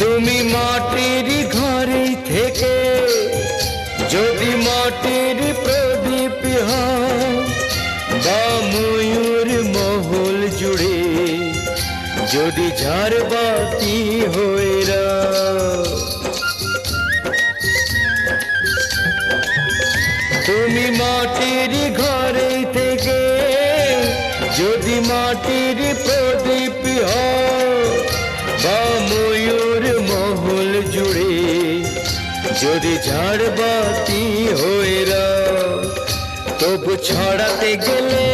তুমি মাটির ঘরে থেকে যদি মাটির প্রদীপ হও, বা ময়ূর মহল জুড়ে যদি ঝাড়বাতি হয়ে রাও। তুমি মাটির ঘরে থেকে যদি মাটির প্রদীপ হও, বা ময়ূর মহল জুড়ে যদি ঝাড়বাতি হয়ে রাও, তবু ছড়াতে গেলে